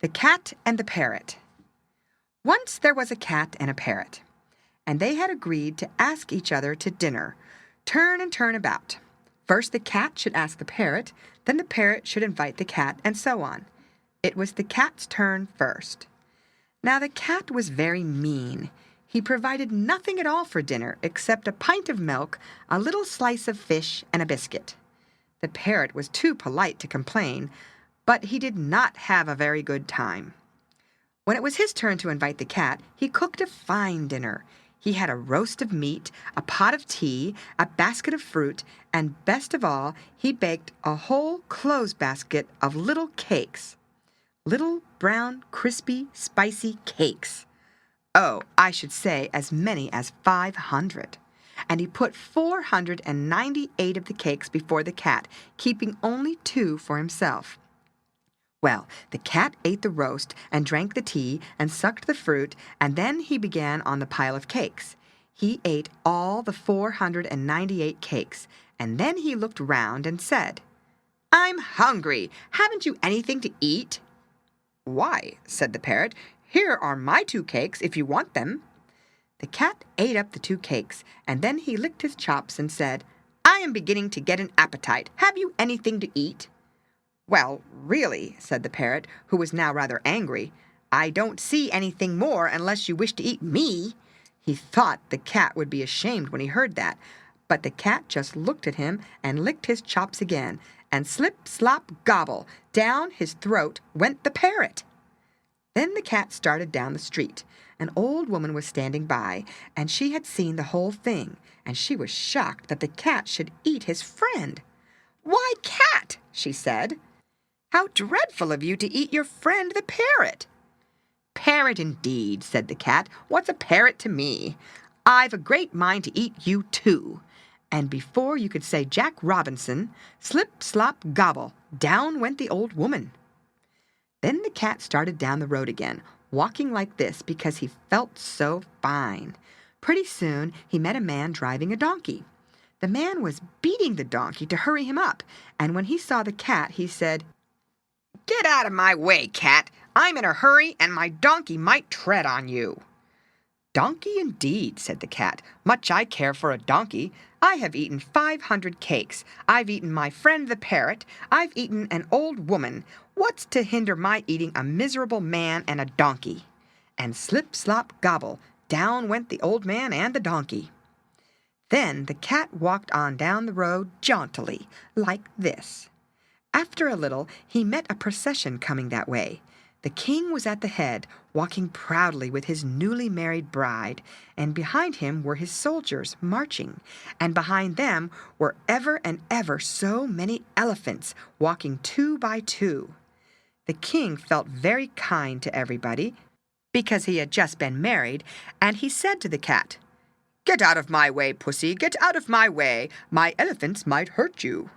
The Cat and the Parrot. Once there was a cat and a parrot, and they had agreed to ask each other to dinner, turn and turn about. First the cat should ask the parrot, then the parrot should invite the cat, and so on. It was the cat's turn first. Now the cat was very mean. He provided nothing at all for dinner except a pint of milk, a little slice of fish, and a biscuit. The parrot was too polite to complain, but he did not have a very good time. When it was his turn to invite the cat, he cooked a fine dinner. He had a roast of meat, a pot of tea, a basket of fruit, and best of all, he baked a whole clothes basket of little cakes. Little, brown, crispy, spicy cakes. Oh, I should say as many as 500. And he put 498 of the cakes before the cat, keeping only 2 for himself. Well, the cat ate the roast and drank the tea and sucked the fruit, and then he began on the pile of cakes. He ate all the 498 cakes, and then he looked round and said, "I'm hungry. Haven't you anything to eat?" "Why," said the parrot, "here are my 2 cakes if you want them." The cat ate up the 2 cakes, and then he licked his chops and said, "I am beginning to get an appetite. Have you anything to eat?" "Well, really," said the parrot, who was now rather angry, "I don't see anything more unless you wish to eat me." He thought the cat would be ashamed when he heard that, but the cat just looked at him and licked his chops again, and slip, slop, gobble, down his throat went the parrot. Then the cat started down the street. An old woman was standing by, and she had seen the whole thing, and she was shocked that the cat should eat his friend. "Why, cat," she said, "how dreadful of you to eat your friend the parrot." "Parrot indeed," said the cat. "What's a parrot to me? I've a great mind to eat you too." And before you could say Jack Robinson, slip, slop, gobble, down went the old woman. Then the cat started down the road again, walking like this because he felt so fine. Pretty soon he met a man driving a donkey. The man was beating the donkey to hurry him up, and when he saw the cat, he said, "Get out of my way, cat. I'm in a hurry, and my donkey might tread on you." "Donkey indeed," said the cat. "Much I care for a donkey. I have eaten 500 cakes. I've eaten my friend the parrot. I've eaten an old woman. What's to hinder my eating a miserable man and a donkey?" And slip, slop, gobble, down went the old man and the donkey. Then the cat walked on down the road jauntily, like this. After a little, he met a procession coming that way. The king was at the head, walking proudly with his newly married bride, and behind him were his soldiers marching, and behind them were ever and ever so many elephants walking 2 by 2. The king felt very kind to everybody, because he had just been married, and he said to the cat, "Get out of my way, pussy, get out of my way. My elephants might hurt you."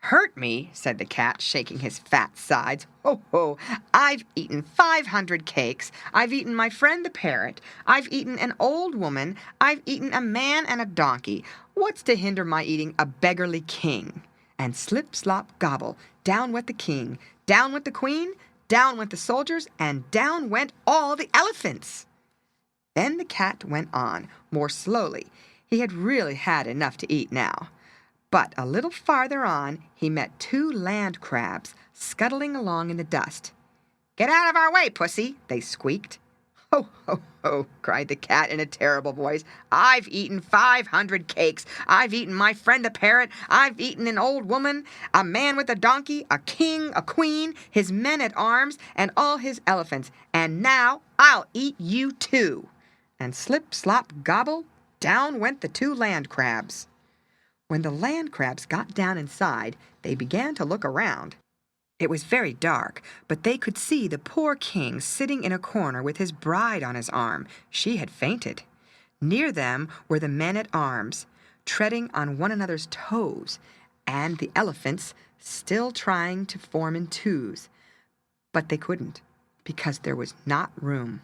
"Hurt me?" said the cat, shaking his fat sides. "Ho, ho! I've eaten 500 cakes. I've eaten my friend the parrot. I've eaten an old woman. I've eaten a man and a donkey. What's to hinder my eating a beggarly king?" And slip, slop, gobble, down went the king, down went the queen, down went the soldiers, and down went all the elephants. Then the cat went on, more slowly. He had really had enough to eat now. But a little farther on, he met 2 land crabs scuttling along in the dust. "Get out of our way, pussy," they squeaked. "Ho, ho, ho," cried the cat in a terrible voice. "I've eaten 500 cakes. I've eaten my friend the parrot. I've eaten an old woman, a man with a donkey, a king, a queen, his men at arms, and all his elephants. And now I'll eat you too." And slip, slop, gobble, down went the 2 land crabs. When the land crabs got down inside, they began to look around. It was very dark, but they could see the poor king sitting in a corner with his bride on his arm. She had fainted. Near them were the men at arms, treading on one another's toes, and the elephants still trying to form in 2s. But they couldn't, because there was not room.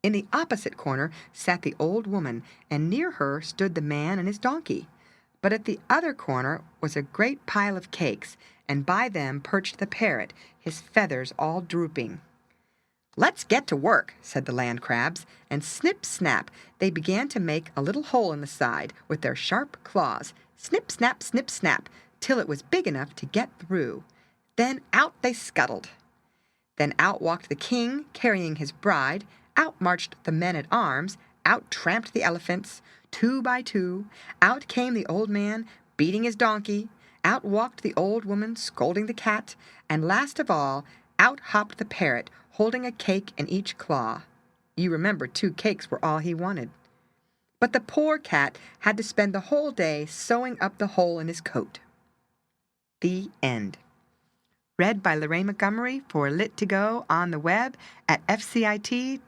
In the opposite corner sat the old woman, and near her stood the man and his donkey. But at the other corner was a great pile of cakes, and by them perched the parrot, his feathers all drooping. "Let's get to work," said the land crabs, and snip, snap, they began to make a little hole in the side with their sharp claws, snip, snap, till it was big enough to get through. Then out they scuttled. Then out walked the king, carrying his bride, out marched the men-at-arms, out tramped the elephants, 2 by 2, out came the old man, beating his donkey, out walked the old woman, scolding the cat, and last of all, out hopped the parrot, holding a cake in each claw. You remember 2 cakes were all he wanted. But the poor cat had to spend the whole day sewing up the hole in his coat. The end. Read by Lorraine Montgomery for Lit to Go on the web at fcit.usf.edu.